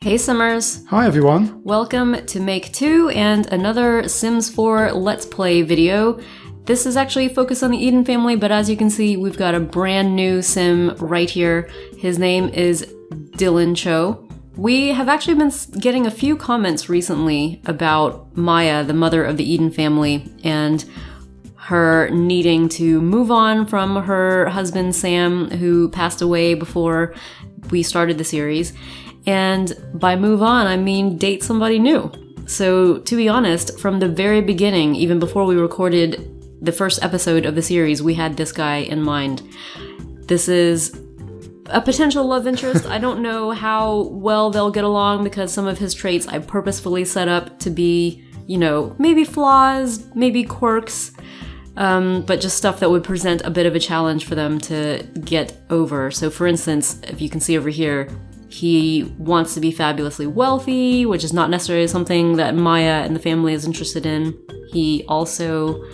Hey Summers! Hi everyone! Welcome to Make 2 and another Sims 4 Let's Play video. This is actually focused on the Eden family, but as you can see, we've got a brand new Sim right here. His name is Dylan Cho. We have actually been getting a few comments recently about Maya, the mother of the Eden family, and her needing to move on from her husband Sam, who passed away before we started the series. And by move on, I mean date somebody new. So to be honest, from the very beginning, even before we recorded the first episode of the series, we had this guy in mind. This is a potential love interest. I don't know how well they'll get along because some of his traits I purposefully set up to be, maybe flaws, maybe quirks, but just stuff that would present a bit of a challenge for them to get over. So for instance, if you can see over here, he wants to be fabulously wealthy, which is not necessarily something that Maya and the family is interested in. He also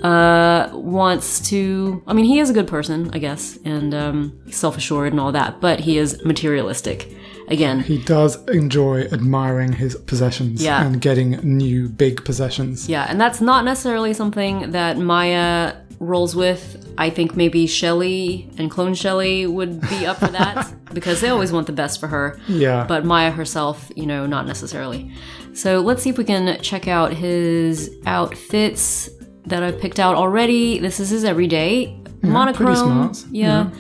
wants to... he is a good person, I guess, and self-assured and all that, but he is materialistic. Again, he does enjoy admiring his possessions and getting new big possessions. Yeah, and that's not necessarily something that Maya rolls with. I think maybe Shelley and clone Shelley would be up for that because they always want the best for her. Yeah. But Maya herself, not necessarily. So let's see if we can check out his outfits that I've picked out already. This is his everyday. Monochrome. Pretty smart. Yeah.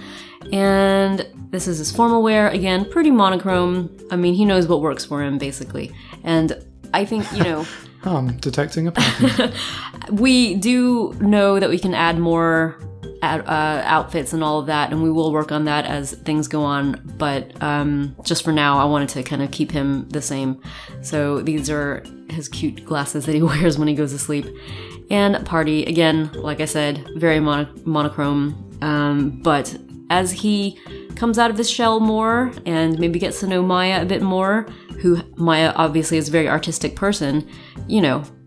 And this is his formal wear. Again, pretty monochrome. He knows what works for him, basically. And I think, I'm detecting a pattern. We do know that we can add more outfits and all of that, and we will work on that as things go on. But just for now, I wanted to kind of keep him the same. So these are his cute glasses that he wears when he goes to sleep. And party, again, like I said, very monochrome. But as he comes out of his shell more and maybe gets to know Maya a bit more, who Maya obviously is a very artistic person,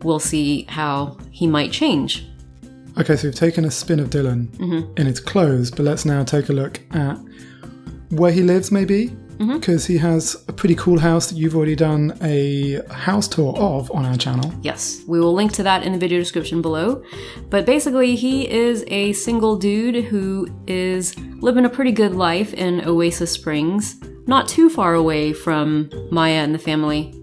we'll see how he might change. Okay, so we've taken a spin of Dylan in his clothes, but let's now take a look at where he lives, maybe? Because he has a pretty cool house that you've already done a house tour of on our channel. Yes, we will link to that in the video description below. But basically, he is a single dude who is living a pretty good life in Oasis Springs, not too far away from Maya and the family.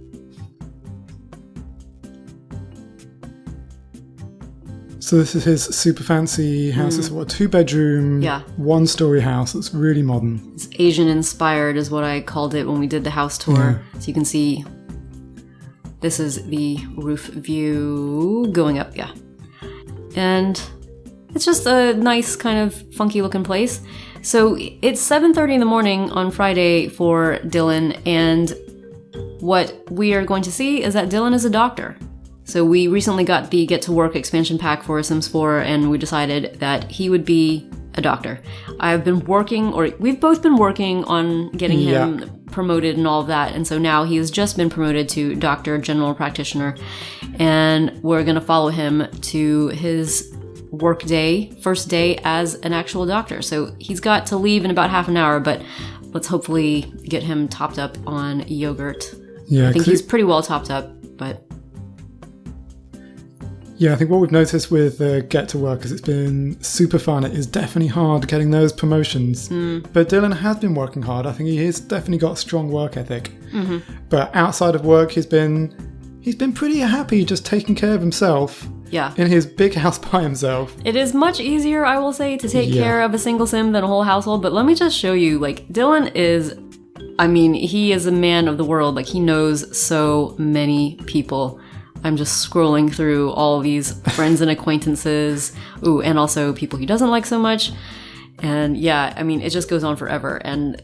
So this is his super fancy house. It's a 2-bedroom, 1-story house. It's really modern. It's Asian inspired is what I called it when we did the house tour. Yeah. So you can see this is the roof view going up, And it's just a nice kind of funky looking place. So it's 7:30 in the morning on Friday for Dylan, and what we are going to see is that Dylan is a doctor. So we recently got the Get to Work expansion pack for Sims 4, and we decided that he would be a doctor. We've both been working on getting him promoted and all of that, and so now he has just been promoted to Doctor General Practitioner, and we're going to follow him to his work day, first day as an actual doctor. So he's got to leave in about half an hour, but let's hopefully get him topped up on yogurt. Yeah, I think he's pretty well topped up, but... Yeah, I think what we've noticed with Get to Work is it's been super fun. It is definitely hard getting those promotions. But Dylan has been working hard. I think he has definitely got a strong work ethic. But outside of work, he's been pretty happy just taking care of himself. Yeah. In his big house by himself. It is much easier, I will say, to take care of a single sim than a whole household. But let me just show you, Dylan is... he is a man of the world. He knows so many people. I'm just scrolling through all these friends and acquaintances. Ooh, and also people he doesn't like so much. And it just goes on forever. And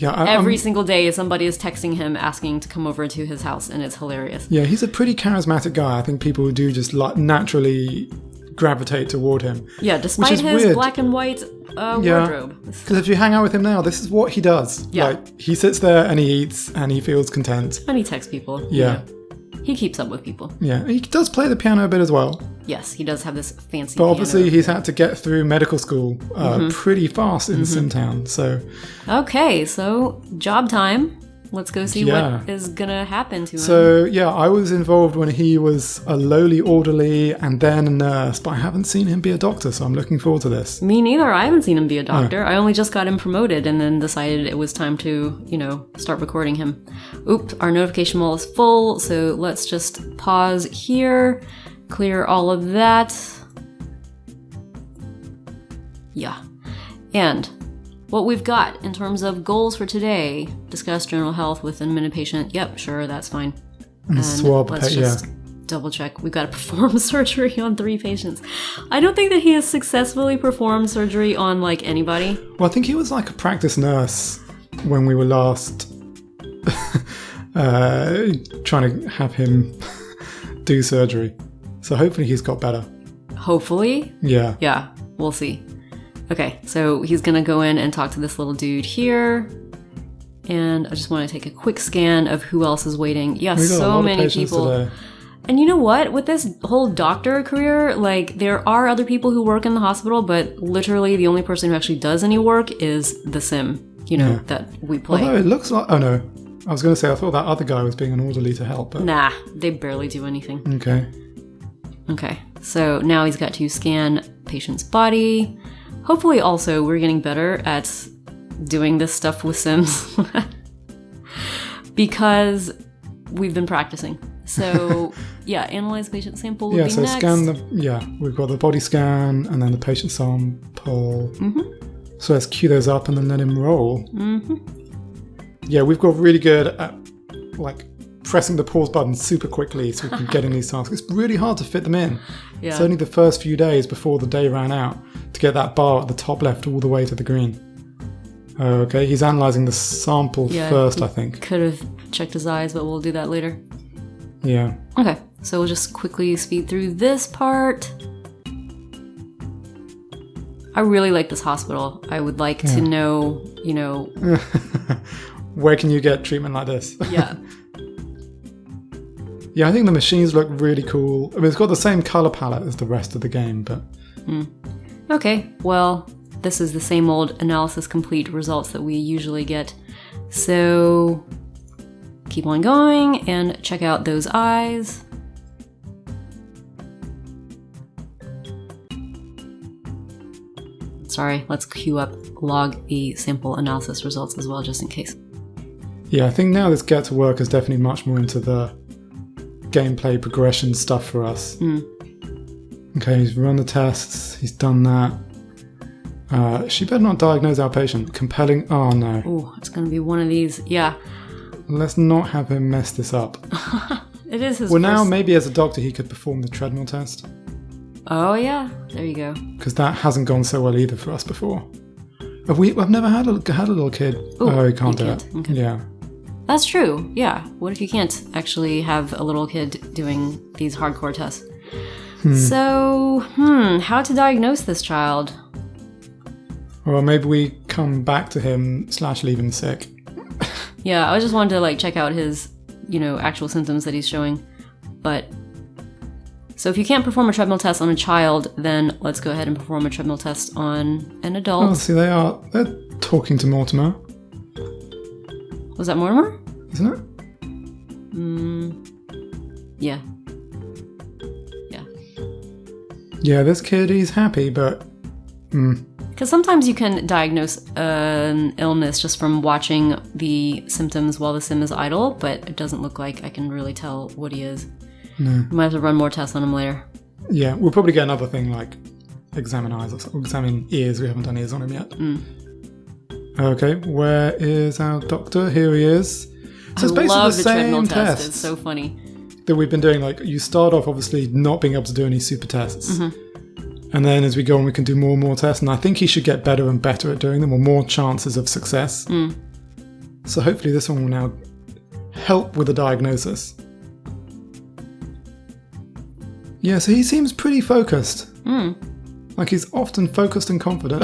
every single day somebody is texting him asking to come over to his house, and it's hilarious. Yeah, he's a pretty charismatic guy. I think people do just naturally gravitate toward him. Yeah, despite his weird. Black and white wardrobe. Because if you hang out with him now, this is what he does. Yeah. He sits there and he eats and he feels content. And he texts people. Yeah. He keeps up with people. Yeah, he does play the piano a bit as well. Yes, he does have this fancy But obviously piano. he's had to get through medical school pretty fast in Simtown, so... Okay, so job time. let's go see Yeah. what is gonna happen to him. So, yeah, I was involved when he was a lowly orderly and then a nurse, but I haven't seen him be a doctor, so I'm looking forward to this. Me neither. I haven't seen him be a doctor. I only just got him promoted and then decided it was time to, start recording him. Oop, our notification wall is full, so let's just pause here, clear all of that. Yeah. And what we've got in terms of goals for today: discuss general health with an admitted patient. Yep, sure, that's fine. And swab, let's just double check. We've got to perform surgery on 3 patients. I don't think that he has successfully performed surgery on, like, anybody. Well, I think he was like a practice nurse when we were last trying to have him do surgery. So hopefully he's got better. Hopefully? Yeah. Yeah, we'll see. Okay, so he's gonna go in and talk to this little dude here. And I just want to take a quick scan of who else is waiting. Yeah, We got a so lot of many patients people. today. And you know what? With this whole doctor career, like, there are other people who work in the hospital, but literally the only person who actually does any work is the sim, that we play. Although it looks like... Oh, no. I was going to say, I thought that other guy was being an orderly to help, but... Nah, they barely do anything. Okay. Okay, so now he's got to scan patient's body. Hopefully also we're getting better at doing this stuff with Sims. Because we've been practicing. So, yeah, analyze patient sample would Yeah, be so next. scan the... Yeah, we've got the body scan and then the patient sample. Mm-hmm. So let's queue those up and then let him roll. Mm-hmm. Yeah, we've got really good at, like, pressing the pause button super quickly so we can get in these tasks. It's really hard to fit them in. Yeah. It's only the first few days before the day ran out to get that bar at the top left all the way to the green. Okay, he's analysing the sample first, I think. Could have checked his eyes, but we'll do that later. Yeah. Okay, so we'll just quickly speed through this part. I really like this hospital. I would like to know, Where can you get treatment like this? Yeah. Yeah, I think the machines look really cool. I mean, it's got the same colour palette as the rest of the game, but... Okay, well, this is the same old analysis complete results that we usually get. So, keep on going and check out those eyes. Sorry, let's queue up log the sample analysis results as well, just in case. Yeah, I think now this Get to Work is definitely much more into the gameplay progression stuff for us. Okay, he's run the tests, he's done that. She better not diagnose our patient. Compelling... Oh, no. Oh, it's going to be one of these. Yeah. Let's not have him mess this up. It is his Well, first... now maybe as a doctor he could perform the treadmill test. Oh, yeah. There you go. Because that hasn't gone so well either for us before. I've never had a little kid. Ooh, He can't you do can't. it. Okay. Yeah. That's true. Yeah. What if you can't actually have a little kid doing these hardcore tests? So, how to diagnose this child? Or maybe we come back to him / leave him sick. Yeah, I just wanted to check out his, actual symptoms that he's showing. But so if you can't perform a treadmill test on a child, then let's go ahead and perform a treadmill test on an adult. Oh, see, they're talking to Mortimer, Was that Mortimer? isn't it? Yeah. Yeah, this kid, he's happy, but... Because sometimes you can diagnose an illness just from watching the symptoms while the sim is idle, but it doesn't look like I can really tell what he is. No. We might have to run more tests on him later. Yeah, we'll probably get another thing like examine eyes or examine ears. We haven't done ears on him yet. Okay, where is our doctor? Here he is. So it's basically love the the treadmill same test. tests It's so funny. that we've been doing. Like, you start off obviously not being able to do any super tests. And then as we go on, we can do more and more tests. And I think he should get better and better at doing them, or more chances of success. So hopefully this one will now help with the diagnosis. Yeah, so he seems pretty focused. Like, he's often focused and confident.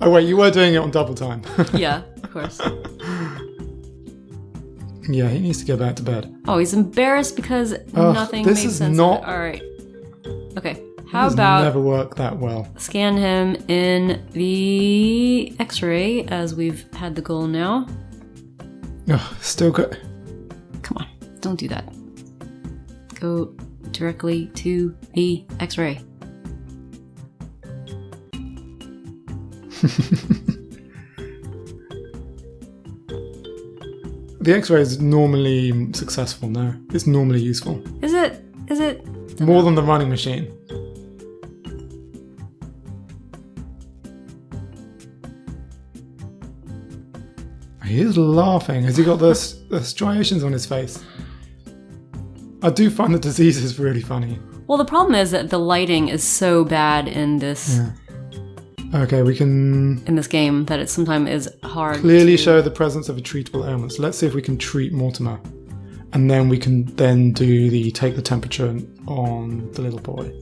Oh, wait, you were doing it on double time. Yeah, of course. Yeah, he needs to get back to bed. Oh, he's embarrassed because nothing made this is sense. not- All right. Okay. How This about never worked that well. scan him in the X-ray as we've had the goal now? Oh, still good. Come on, don't do that. Go directly to the x-ray. The x-ray is normally successful, no? It's normally useful. Is it? More than the running machine. He is laughing. Has he got the striations on his face? I do find the disease is really funny. Well, the problem is that the lighting is so bad in this Okay, we can in this game that it sometimes is hard clearly to... show the presence of a treatable ailment. So let's see if we can treat Mortimer. And then we can then take the temperature on the little boy.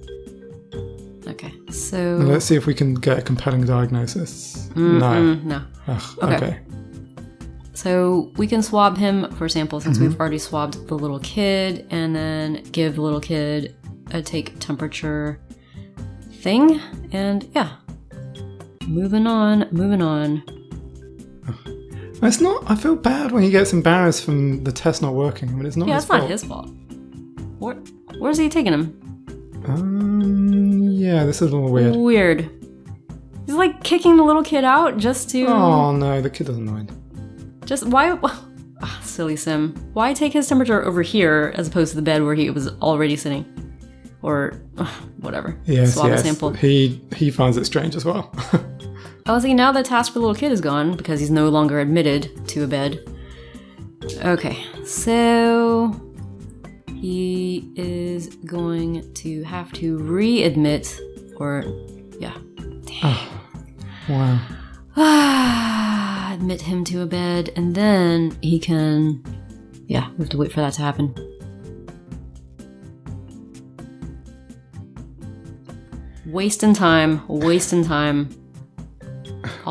Okay, so... Now let's see if we can get a compelling diagnosis. No. Ugh, Okay. Okay. So we can swab him for sample since we've already swabbed the little kid, and then give the little kid a take temperature thing. And yeah, moving on. It's not. I feel bad when he gets embarrassed from the test not working. I mean, it's not. Yeah, his it's not fault. his fault. Where's he taking him? Yeah, this is a little weird. Weird. He's like kicking the little kid out just to... Oh no, the kid doesn't mind. Just why? Silly Sim. Why take his temperature over here as opposed to the bed where he was already sitting? Or whatever. Yes, Swab a sample. He finds it strange as well. Oh, see, now the task for the little kid is gone because he's no longer admitted to a bed. Okay, so he is going to have to readmit, or yeah. Wow. Admit him to a bed, and then he can... Yeah, we have to wait for that to happen. Wasting time. All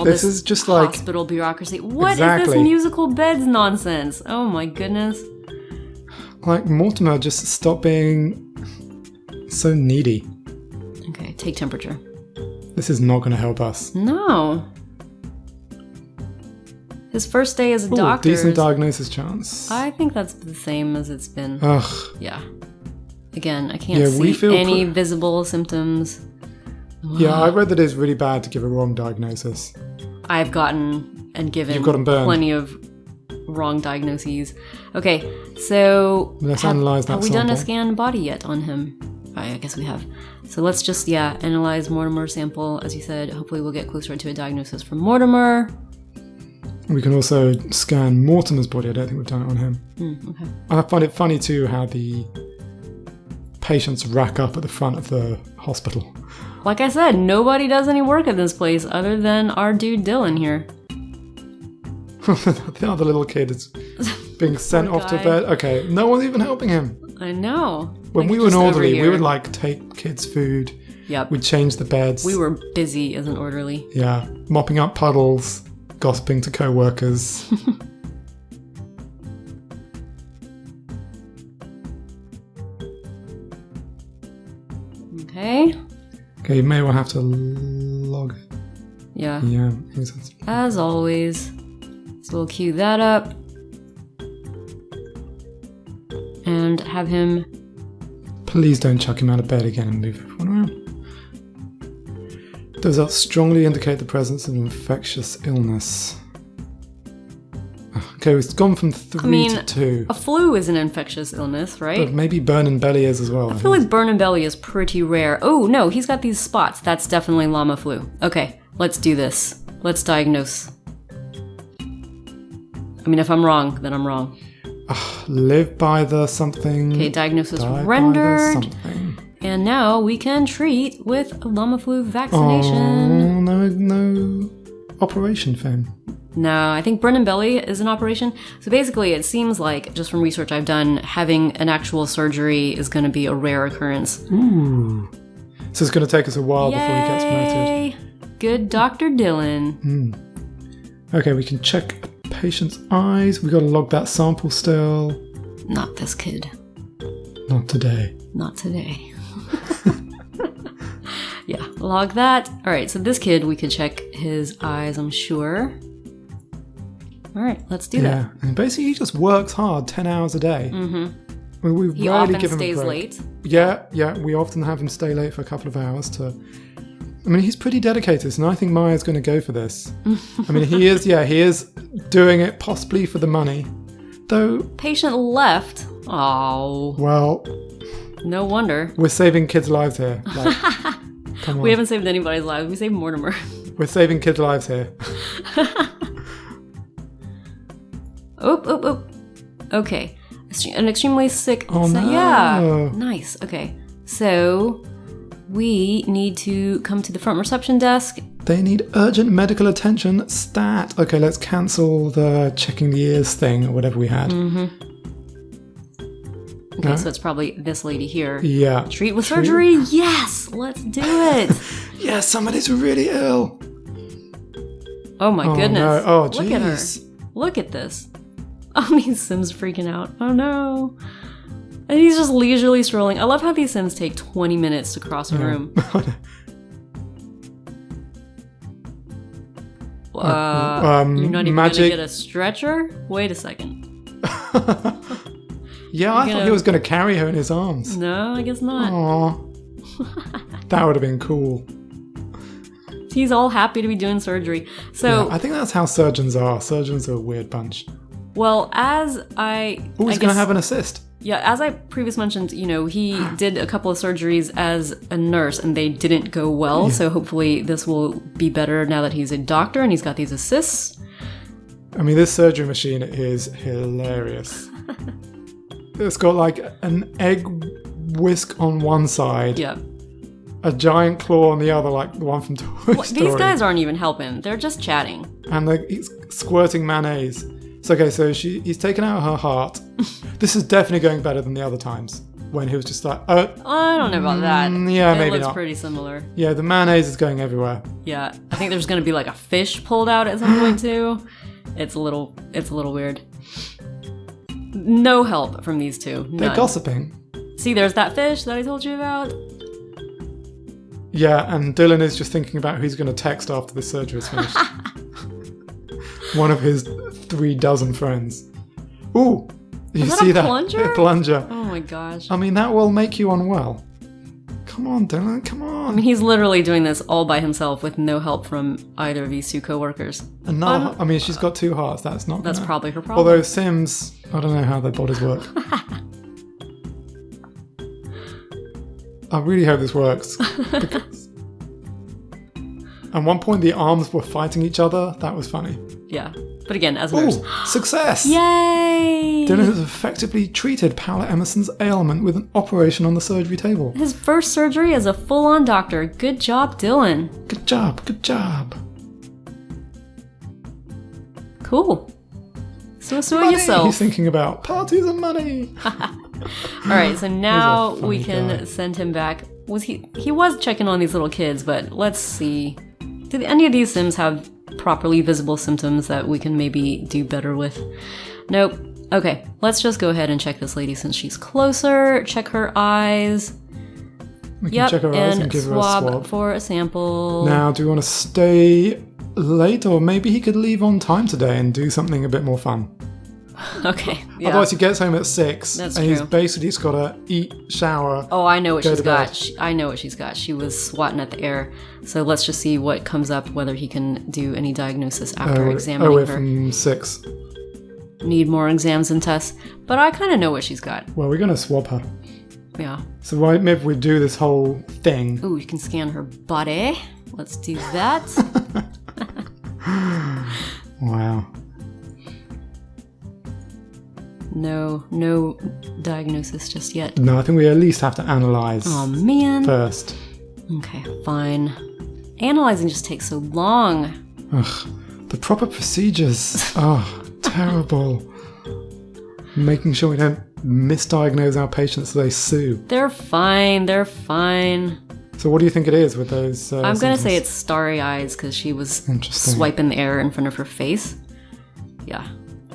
This is just like... hospital bureaucracy. What is Exactly. this musical beds nonsense? Oh my goodness. Like, Mortimer, just stop being so needy. Okay, take temperature. This is not going to help us. No. His first day as a Ooh, doctor. decent diagnosis chance. I think that's the same as it's been. Ugh. Yeah. Again, I can't Yeah, we see feel any visible symptoms. Yeah, I read that it's really bad to give a wrong diagnosis. I've gotten and given You've gotten burned. plenty of wrong diagnoses. Okay, so Let's analyze that have we done a sample. scanned body yet on him? I guess we have. So let's just, analyze Mortimer's sample. As you said, hopefully we'll get closer to a diagnosis from Mortimer. We can also scan Mortimer's body. I don't think we've done it on him. Okay. I find it funny too how the patients rack up at the front of the hospital. Like I said, nobody does any work at this place other than our dude Dylan here. The other little kid is being sent off to guy. bed. Okay, no one's even helping him. I know. When Like, we were just an over orderly, we here. would like take kids' food. Yep. We'd change the beds. We were busy as an orderly. Yeah, mopping up puddles, gossiping to co-workers. Okay. Okay, you may well have to log it. Yeah. Yeah. As always. So we'll cue that up. And have him... Please don't chuck him out of bed again and move everyone around. Does that strongly indicate the presence of an infectious illness? Okay, it's gone from 3 to 2. A flu is an infectious illness, right? But maybe burning belly is as well. I feel like burn and belly is pretty rare. Oh, no, he's got these spots. That's definitely llama flu. Okay, let's do this. Let's diagnose. I mean, if I'm wrong, then I'm wrong. Live by the something. Okay, diagnosis die by the rendered. something. And now we can treat with a llama flu Oh, vaccination. no operation fame. No, I think burn and belly is an operation. So basically, it seems like, just from research I've done, having an actual surgery is going to be a rare occurrence. Ooh. So it's going to take us a while before he gets promoted. Yay! Good Dr. Dylan. Okay, we can check a patient's eyes. We got to log that sample still. Not this kid. Not today. Not today. Yeah, log that. All right, so this kid, we could check his eyes, I'm sure. All right, let's do that. And basically he just works hard 10 hours a day. Mm-hmm. We He rarely often give him a stays break. late. Yeah, we often have him stay late for a couple of hours to... I mean, he's pretty dedicated, and I think Maya's going to go for this. I mean, he is doing it possibly for the money. Though... Patient left. Oh. Well... No wonder. We're saving kids' lives here. Like, come on. We haven't saved anybody's lives. We saved Mortimer. We're saving kids' lives here. Oop. Okay. An extremely sick... Oh, no. Yeah. Nice. Okay. So, we need to come to the front reception desk. They need urgent medical attention. Stat. Okay, let's cancel the checking the ears thing or whatever we had. Mm-hmm. Okay, so it's probably this lady here. Yeah. Treat with surgery? Yes! Let's do it! Yeah, somebody's really ill. Oh my goodness. No. Oh, Look at her. jeez. Look at this. I mean, Sim's freaking out. Oh no. And he's just leisurely strolling. I love how these Sims take 20 minutes to cross a room. You're not even going to get a stretcher? Wait a second. Yeah, I thought he was going to carry her in his arms. No, I guess not. Aww. That would have been cool. He's all happy to be doing surgery. So yeah, I think that's how surgeons are. Surgeons are a weird bunch. Well, as I... Oh, he's going to have an assist. Yeah, as I previously mentioned, he did a couple of surgeries as a nurse and they didn't go well. Yeah. So hopefully this will be better now that he's a doctor and he's got these assists. I mean, this surgery machine is hilarious. It's got like an egg whisk on one side. Yeah. A giant claw on the other, like the one from Toy Story. These guys aren't even helping. They're just chatting. And he's squirting mayonnaise. So, okay, so he's taken out her heart. This is definitely going better than the other times when he was just like, oh. I don't know about that. Yeah, maybe not. It looks pretty similar. Yeah, the mayonnaise is going everywhere. Yeah, I think there's going to be like a fish pulled out at some point too. It's a little weird. No help from these two. None. They're gossiping. See, there's that fish that I told you about. Yeah, and Dylan is just thinking about who he's going to text after the surgery is finished. One of his 36 friends. Ooh, you see that? Plunger? A plunger. Oh my gosh. I mean, that will make you unwell. Come on, Dylan, come on. I mean, he's literally doing this all by himself with no help from either of these two co-workers. Another, I mean, she's got 2 hearts. That's not. That's probably her problem. Although Sims, I don't know how their bodies work. I really hope this works. Because at one point, the arms were fighting each other. That was funny. Yeah. But again, as a nurse. Success! Yay! Dylan has effectively treated Paula Emerson's ailment with an operation on the surgery table. His first surgery as a full-on doctor. Good job, Dylan. Good job, good job. Cool. So money. yourself. He's thinking about parties and money. Alright, so now we can send him back. He was checking on these little kids, but let's see. Did any of these Sims have properly visible symptoms that we can maybe do better with? Nope. Okay, let's just go ahead and check this lady since she's closer. Check her eyes. We can check her eyes and give her a swab for a sample. Now, do we want to stay late, or maybe he could leave on time today and do something a bit more fun? Okay, yeah. Otherwise he gets home at 6. That's and true. He's basically just got to eat, shower. Oh, I know what she's got. bed. I know what she's got. She was swatting at the air. So let's just see what comes up, whether he can do any diagnosis after examining we're her. from 6. Need more exams and tests. But I kind of know what she's got. Well, we're going to swab her. Yeah. So maybe we do this whole thing. Ooh, you can scan her body. Let's do that. Wow. No diagnosis just yet. No, I think we at least have to analyse first. Okay, fine. Analyzing just takes so long. Ugh, the proper procedures. Oh, terrible. Making sure we don't misdiagnose our patients so they sue. They're fine. So what do you think it is with those I'm going to say it's starry eyes because she was swiping the air in front of her face. Yeah.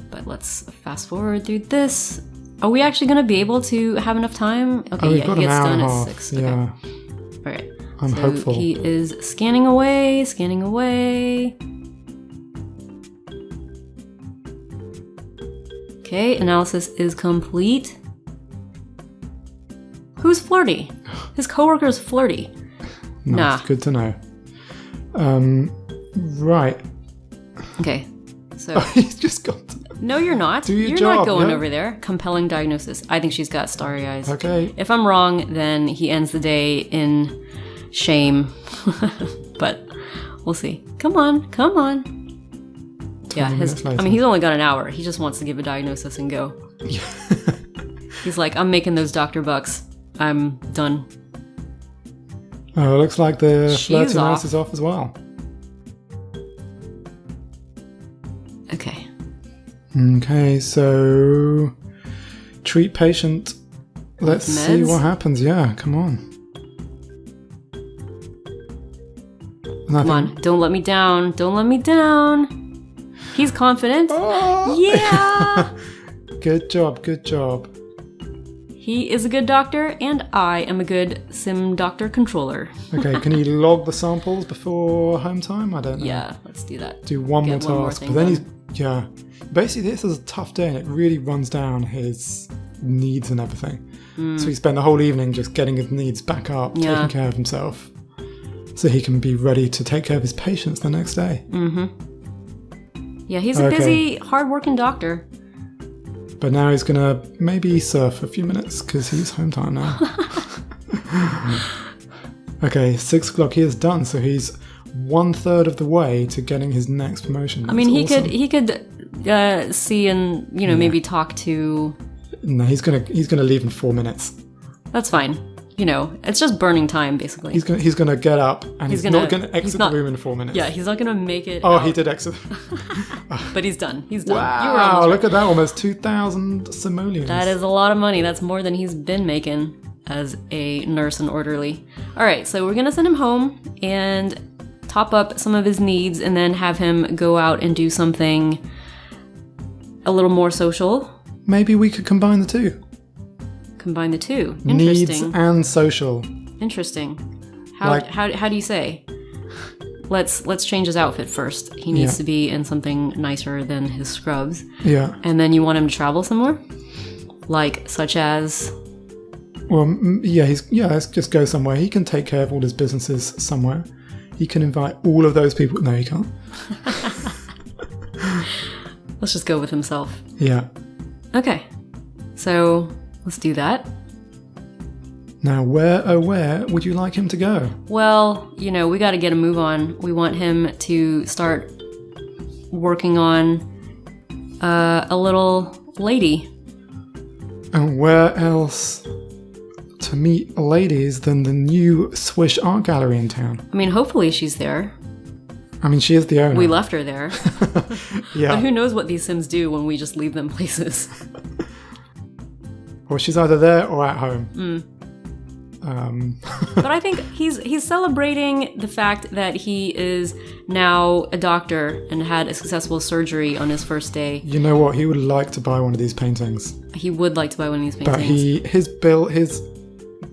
But let's fast forward through this. Are we actually going to be able to have enough time? Okay, yeah, he gets done at 6. Yeah. Okay. All right. I'm hopeful. He is scanning away. Okay, analysis is complete. Who's flirty? His coworker's flirty. Nice, Nah. good to know. Right. Okay, so... He's just got to... No, you're not. Do your You're job, not going yeah. over there. Compelling diagnosis. I think she's got starry eyes. Okay. If I'm wrong, then he ends the day in shame. But we'll see. Come on. Yeah, 20 minutes later. I mean, he's only got an hour. He just wants to give a diagnosis and go. He's like, I'm making those doctor bucks. I'm done. Oh, it looks like the She's flirty nurse off. is off as well. Okay. Okay, so treat patient. Let's see Meds? what happens. Yeah, come on. Come on. Don't let me down. Don't let me down. He's confident. Oh! Yeah. Good job, good job. He is a good doctor, and I am a good sim doctor controller. Okay, can he log the samples before home time? I don't know. Yeah, let's do that. Do one more Get one more task. thing But then he's, done. yeah. Basically, this is a tough day and it really runs down his needs and everything. So he spent the whole evening just getting his needs back up, Yeah. taking care of himself. So he can be ready to take care of his patients the next day. Yeah, he's a Okay. busy, hard-working doctor. But now he's going to maybe surf for a few minutes because he's home time now. Okay, 6 o'clock, he is done. So he's 1/3 of the way to getting his next promotion. I mean, That's awesome. he could see and maybe talk to. No, he's gonna leave in 4 minutes. That's fine. It's just burning time basically. He's gonna get up and he's not gonna he's exit not- the room in 4 minutes. Yeah, he's not gonna make it. Oh, out, he did exit. but he's done. He's done. You were Wow! almost right. Look at that, almost 2,000 simoleons. That is a lot of money. That's more than he's been making as a nurse and orderly. All right, so we're gonna send him home and top up some of his needs, and then have him go out and do something a little more social. Maybe we could combine the two. Combine the two. Needs Interesting. and social. Interesting. How Like- how do you say? Let's change his outfit first. He needs Yeah. to be in something nicer than his scrubs. Yeah. And then you want him to travel somewhere? Like such as Well, let's just go somewhere. He can take care of all his businesses somewhere. He can invite all of those people. No, he can't. let's just go with himself. Yeah. Okay. So let's do that. Now, where would you like him to go? Well, we got to get a move on. We want him to start working on a little lady. And where else to meet ladies than the new Swish Art Gallery in town? I mean, hopefully she's there. I mean, she is the owner. We left her there. Yeah. But who knows what these Sims do when we just leave them places. Well, she's either there or at home. But I think he's celebrating the fact that he is now a doctor and had a successful surgery on his first day. You know what? He would like to buy one of these paintings, He would like to buy one of these paintings. but his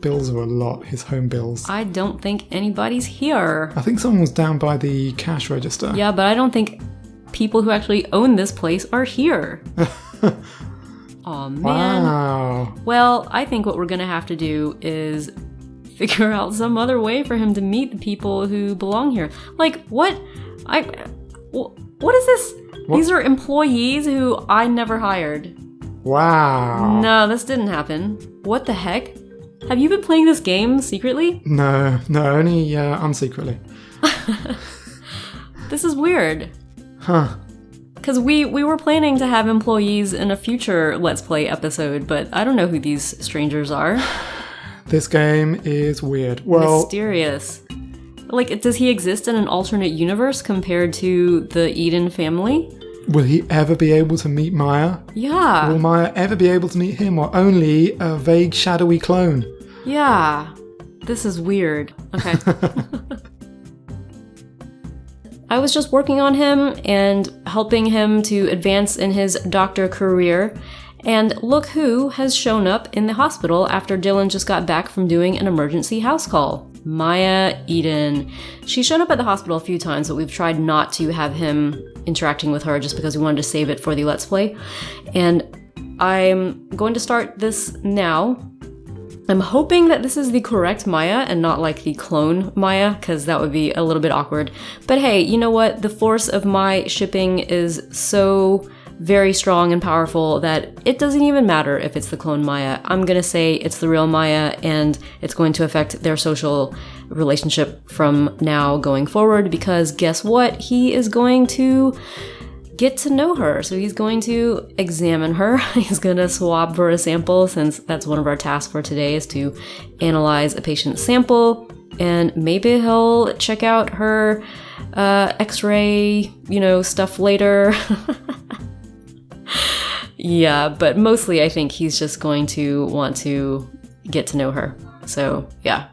bills are a lot. His home bills. I don't think anybody's here. I think someone was down by the cash register. Yeah, but I don't think people who actually own this place are here. Aw, man. Wow. Well, I think what we're gonna have to do is figure out some other way for him to meet the people who belong here. Like, what? What is this? What? These are employees who I never hired. Wow. No, this didn't happen. What the heck? Have you been playing this game secretly? No, only unsecretly. This is weird. Huh. Because we were planning to have employees in a future Let's Play episode, but I don't know who these strangers are. This game is weird. Well, Mysterious. Like, does he exist in an alternate universe compared to the Eden family? will he ever be able to meet Maya? Yeah. Will Maya ever be able to meet him, or only a vague, shadowy clone? Yeah. This is weird. Okay. I was just working on him and helping him to advance in his doctor career. And look who has shown up in the hospital after Dylan just got back from doing an emergency house call. Maya Eden. She's shown up at the hospital a few times, but we've tried not to have him interacting with her just because we wanted to save it for the Let's Play. And I'm going to start this now. I'm hoping that this is the correct Maya and not like the clone Maya, because that would be a little bit awkward. But hey, you know what? The force of my shipping is so very strong and powerful that it doesn't even matter if it's the clone Maya. I'm gonna say it's the real Maya, and it's going to affect their social relationship from now going forward, because guess what? He is going to get to know her. So he's going to examine her. He's going to swab for a sample, since that's one of our tasks for today, is to analyze a patient's sample. And maybe he'll check out her x-ray, stuff later. Yeah, but mostly I think he's just going to want to get to know her. So yeah,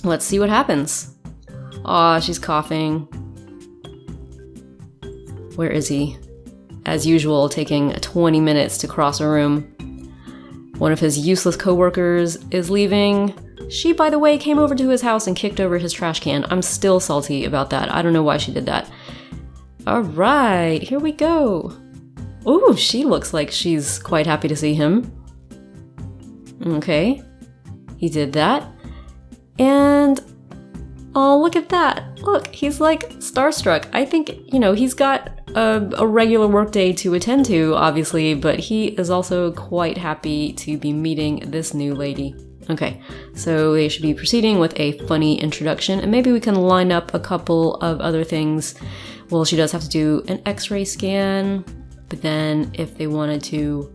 let's see what happens. Aw, she's coughing. Where is he? As usual, taking 20 minutes to cross a room. One of his useless coworkers is leaving. She, by the way, came over to his house and kicked over his trash can. I'm still salty about that. I don't know why she did that. All right, here we go. Ooh, she looks like she's quite happy to see him. Okay, he did that. And oh, look at that. Look, he's like starstruck. I think, he's got a regular workday to attend to, obviously, but he is also quite happy to be meeting this new lady. Okay, so they should be proceeding with a funny introduction, and maybe we can line up a couple of other things. Well, she does have to do an x-ray scan, but then if they wanted to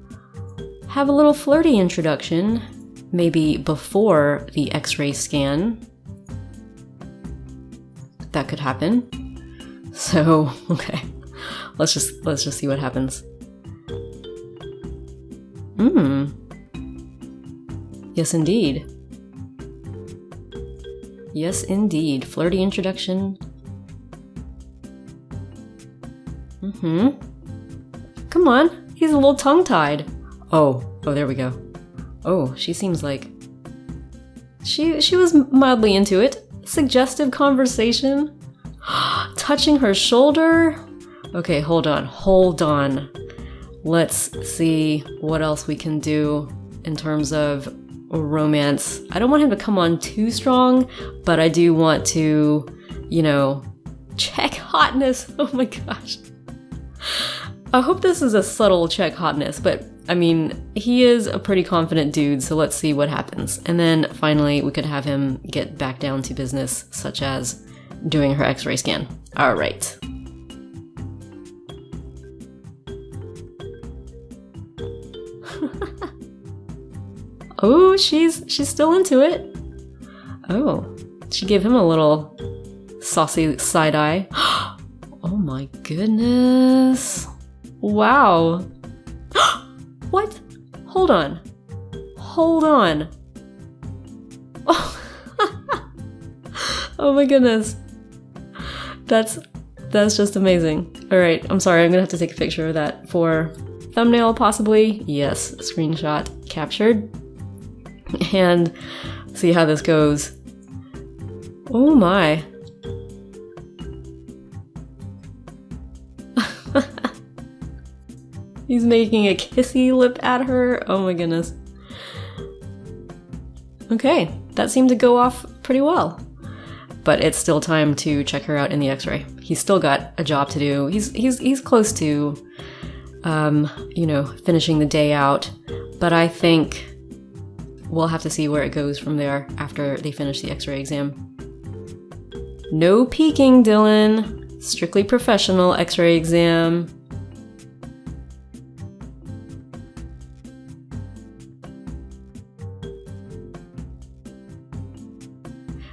have a little flirty introduction, maybe before the x-ray scan, that could happen. So, okay. Let's just see what happens. Yes, indeed. Yes, indeed. Flirty introduction. Come on. He's a little tongue-tied. Oh, there we go. Oh, she seems like... She was mildly into it. Suggestive conversation. Touching her shoulder. Okay, hold on. Let's see what else we can do in terms of romance. I don't want him to come on too strong, but I do want to, check hotness. Oh my gosh. I hope this is a subtle check hotness, but I mean, he is a pretty confident dude, so let's see what happens. And then finally, we could have him get back down to business, such as doing her x-ray scan. All right. Oh, she's still into it. Oh, she gave him a little saucy side eye. Oh my goodness. Wow. What? Hold on. Oh, oh my goodness. That's just amazing. All right, I'm sorry. I'm gonna have to take a picture of that for thumbnail, possibly. Yes, screenshot captured. And see how this goes. Oh my. He's making a kissy lip at her. Oh my goodness. Okay, that seemed to go off pretty well. But it's still time to check her out in the x-ray. He's still got a job to do. He's close to, finishing the day out. But I think we'll have to see where it goes from there after they finish the x-ray exam. No peeking, Dylan. Strictly professional x-ray exam.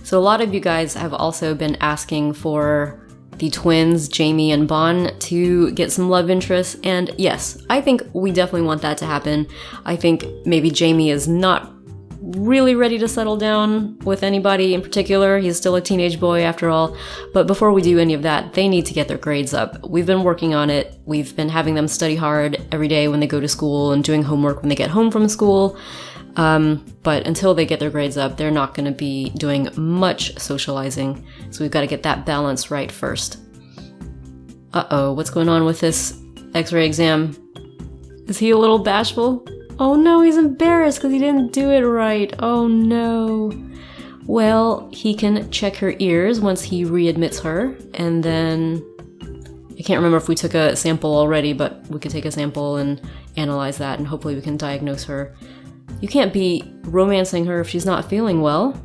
So a lot of you guys have also been asking for the twins, Jamie and Bon, to get some love interest. And yes, I think we definitely want that to happen. I think maybe Jamie is not really ready to settle down with anybody in particular. He's still a teenage boy after all. But before we do any of that, they need to get their grades up. We've been working on it. We've been having them study hard every day when they go to school and doing homework when they get home from school. But until they get their grades up, they're not going to be doing much socializing. So we've got to get that balance right first. Uh-oh, what's going on with this x-ray exam? Is he a little bashful? Oh no, he's embarrassed because he didn't do it right. Oh no. Well, he can check her ears once he readmits her, and then... I can't remember if we took a sample already, but we could take a sample and analyze that, and hopefully we can diagnose her. You can't be romancing her if she's not feeling well.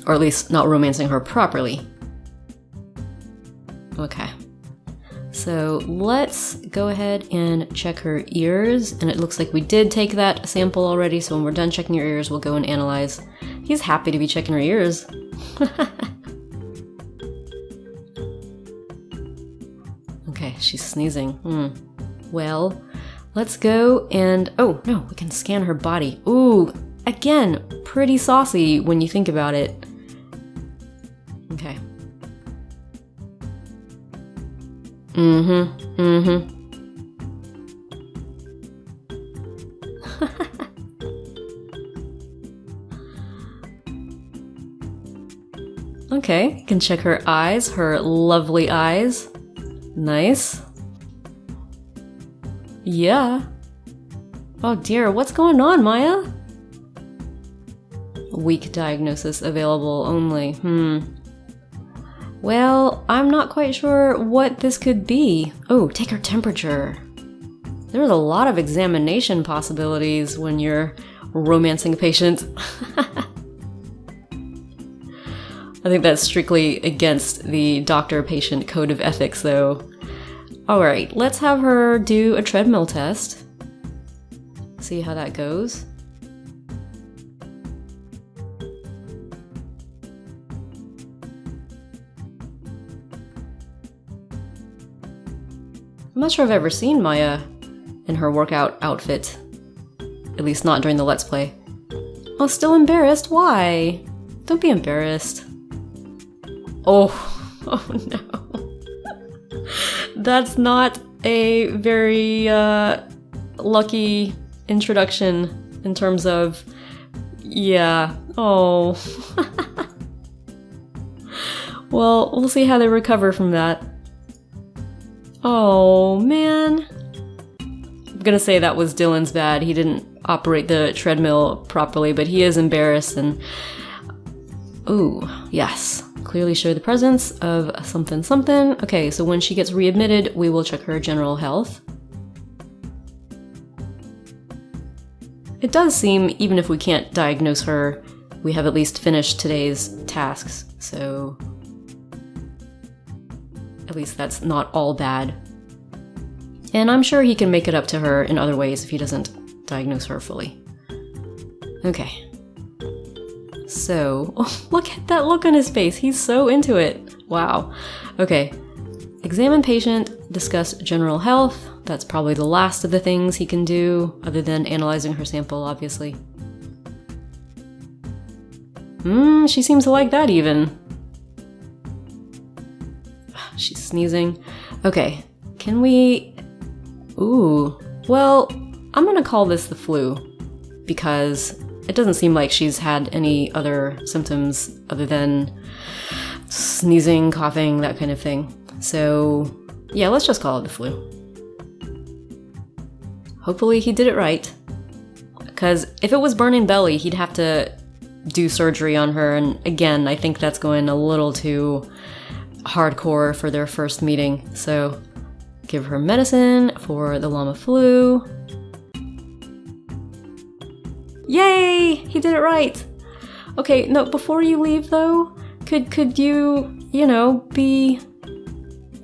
Or at least not romancing her properly. Okay. So let's go ahead and check her ears, and it looks like we did take that sample already, so when we're done checking her ears, we'll go and analyze. He's happy to be checking her ears. Okay, she's sneezing. Well, let's go and... Oh, no, we can scan her body. Ooh, again, pretty saucy when you think about it. Okay. Okay, can check her eyes, her lovely eyes. Nice. Yeah. Oh dear, what's going on, Maya? Weak diagnosis available only. Well, I'm not quite sure what this could be. Oh, take her temperature. There's a lot of examination possibilities when you're romancing a patient. I think that's strictly against the doctor-patient code of ethics, though. Alright, let's have her do a treadmill test. See how that goes. I'm not sure I've ever seen Maya in her workout outfit. At least not during the Let's Play. Oh, still embarrassed? Why? Don't be embarrassed. Oh no. That's not a very lucky introduction in terms of... Yeah. Oh. Well, we'll see how they recover from that. Oh, man. I'm gonna say that was Dylan's bad. He didn't operate the treadmill properly, but he is embarrassed and... Ooh, yes. Clearly show the presence of something something. Okay, so when she gets readmitted, we will check her general health. It does seem, even if we can't diagnose her, we have at least finished today's tasks, so... At least that's not all bad. And I'm sure he can make it up to her in other ways if he doesn't diagnose her fully. Okay. So, oh, look at that look on his face. He's so into it. Wow. Okay. Examine patient, discuss general health. That's probably the last of the things he can do, other than analyzing her sample, obviously. She seems to like that even. She's sneezing. Okay, can we... Ooh, well, I'm gonna call this the flu, because it doesn't seem like she's had any other symptoms other than sneezing, coughing, that kind of thing. So, yeah, let's just call it the flu. Hopefully he did it right. Because if it was burning belly, he'd have to do surgery on her, and again, I think that's going a little too hardcore for their first meeting. So, give her medicine for the llama flu. Yay! He did it right! Okay, no, before you leave though, could you, you know,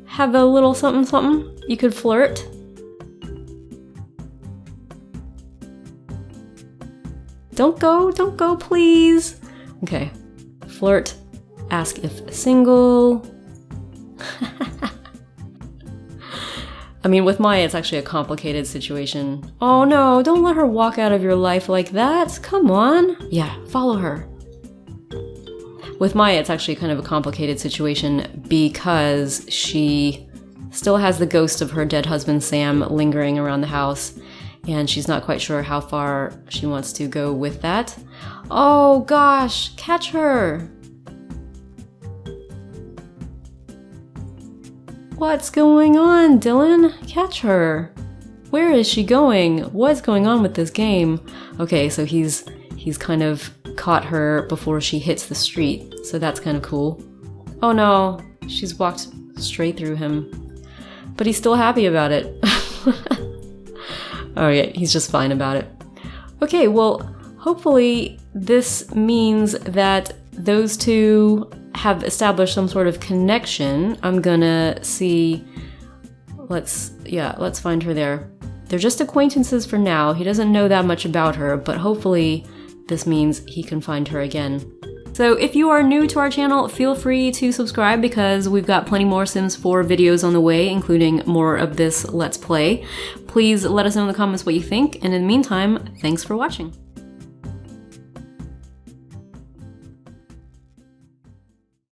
have a little something something? You could flirt. Don't go, please! Okay, flirt, ask if single. I mean, with Maya, it's actually a complicated situation. Oh no, don't let her walk out of your life like that. Come on. Yeah, follow her. With Maya, it's actually kind of a complicated situation because she still has the ghost of her dead husband, Sam, lingering around the house, and she's not quite sure how far she wants to go with that. Oh gosh, catch her. What's going on, Dylan? Catch her. Where is she going? What's going on with this game? Okay, so he's kind of caught her before she hits the street, so that's kind of cool. Oh no, she's walked straight through him. But he's still happy about it. Alright, he's just fine about it. Okay, well, hopefully this means that those two have established some sort of connection. I'm gonna see... Let's find her there. They're just acquaintances for now. He doesn't know that much about her, but hopefully this means he can find her again. So if you are new to our channel, feel free to subscribe because we've got plenty more Sims 4 videos on the way, including more of this Let's Play. Please let us know in the comments what you think, and in the meantime, thanks for watching.